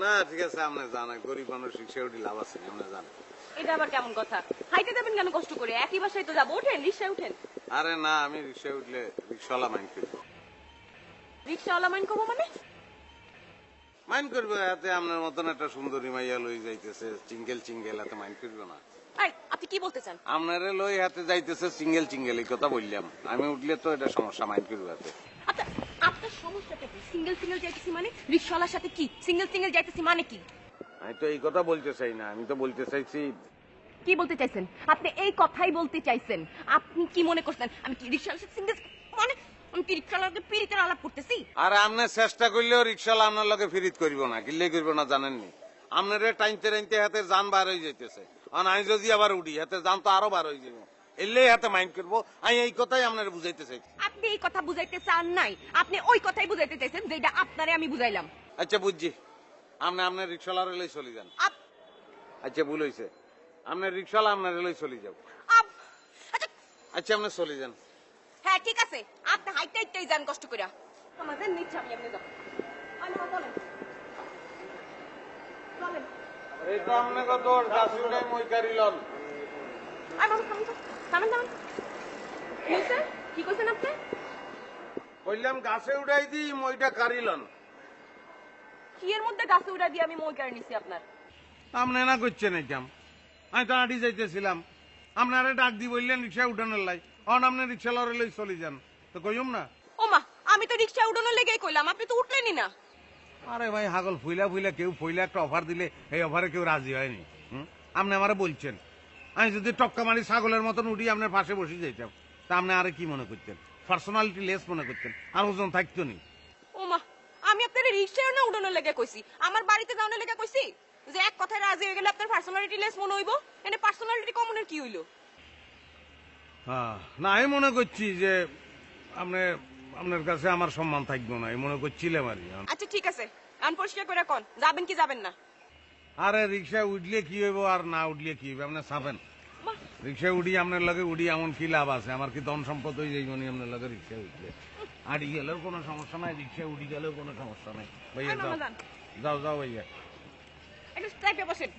না ঠিক আছে আপনি জানেন গরিব মানুষ রিক্সা উঠি লাভ আছে আপনি জানেন। এটা আবার কেমন কথা? হাইটে যাবেন কেন কষ্ট করে? একই বাসায় তো যাবো, ওঠেন রিক্সায় উঠেন। আরে না আমি রিক্সায় উঠলে রিক্সাওয়ালা মাইন্ড করবো। রিক্সাওয়ালা মাইন কবো মানে? মাইন্ড করবো এতে আপনার মতন একটা সুন্দরী মাইয়া লই যাইতেছে চিঙ্গেল চিঙ্গেল এতে মাইন্ড করবো না। আপনি কি বলতে চান? আপনারে লই হাতে যাইতেছে সিঙ্গেল চিঙ্গেল এই কথা বললাম। আমি উঠলে তো এটা সমস্যা মাইন্ড করবো এতে। আচ্ছা আপনার সমস্যাটা কি? সিঙ্গেল সিঙ্গেল যাইতেছি মানে? রিক্সাওয়ালার সাথে কি সিঙ্গেল সিঙ্গেল যাইতেছি মানে কি? আমি তো এই কথা বলতে চাই না, আমি তো বলতে চাইছি। কি বলতে চাইছেন আপনি? এই কথাই বলতে চাইছেন? আপনি কি মনে করছেন আমি কি রিক্সাওয়ালার সাথে সিঙ্গেল মানে আমি কি রিক্সাওয়ালাকে পিরিতের আলাপ করতেছি? আর আপনি চেষ্টা করলেও রিক্সাওয়ালা আপনার লগে ফিরিত করবো না, কিল্লে করবো না জানেননি। আপনারে টাইনতে টাইনতে হাতে যান বার হয়ে যাইতেছে, আর আমি যদি আবার উঠি হাতে যান তো আরো বার হয়ে যাবো। এলেই হাতে মাইন্ড করবো। আমি এই কথাই আপনার বুঝাইতে চাই। আপনি এই কথা বুঝাইতে চান নাই, আপনি ওই কথাই বুঝাইতে চাইছেন যেটা আপনারে আমি বুঝাইলাম। আচ্ছা বুঝছি, আপনি আপনার রিক্সাওয়ালার লই চলে যান। আচ্ছা ভুল হয়েছে, আপনার রিক্সাওয়ালা আপনার লই চলে যাও। আচ্ছা আপনি চলে যান। হ্যাঁ ঠিক আছে, আপনি হাইটে হাইটেই যান কষ্ট করে। আমাদের নিচ্ছে আমি এমনি যাবো। চলেন চলেন। এই তো আপনাকে দোষ গাছুটাই মই কারিলন। থামেন থামেন। কি কইছেন আপনি? বললাম গাছে উঠাই দিই মইটা কারিলন। কি এর মধ্যে গাছে উড়া দিয়ে আমি মই কার নিছি আপনার? আপনি না করছেন এই কাম। আমি তো আটি যাইতেছিলাম, আপনারে ডাক দি বললেন রিক্সা উঠানোর লাই, অন আপনি রিক্সাওয়ালার লই চলে যান তো কইম না। ও মা, আমি তো রিক্সা উঠানোর লেগেই কইলাম, আপনি তো উঠলেনই না। আরে ভাই হাগল ফুইলা ফুইলা কেউ ফুইলা একটা অফার দিলে এই অফারে কেউ রাজি হয়নি। আপনি আমারে বলছেন আমি যদি টক্কা মারি ছাগলের মতন উঠি আপনার পাশে বসে যাইতাম, তা আপনি আরে কি মনে করতেন? পার্সোনালিটি লেস মনে করতেন, আর ওজন থাকতো নি। ও মা, আমি আপনার রিক্সায় না উঠানোর লেগে কইছি, আমার বাড়িতে যাওয়ার লেগে কইছি যে এক কথায় রাজি হয়ে গেলে আপনার পার্সোনালিটি লেস মনে হইব। এনে পার্সোনালিটি কমনের কি হইলো? না আমি মনে করছি যে আপনার কাছে আমার সম্মান থাকবো না, এই মনে করছিলাম আর কি। আচ্ছা ঠিক আছে, কান পরিষ্কার করে কোন যাবেন কি যাবেন না? আরে রিক্সায় উঠলে কি হইব আর না উঠলে কি হইব? আপনি চাবেন রিক্সায় উঠি আপনার লগে উঠি এমন কি লাভ আছে? আমার কি ধন সম্পদ হয়ে যাইব নি আপনার লগে রিক্সায় উঠলে? আড়ি গেলেও কোনো সমস্যা নাই, রিক্সায় উঠি গেলেও কোনো সমস্যা নাই। ভাইয়া যাও যাও যাও ভাইয়া। একটু স্ট্রাইকে বসেন।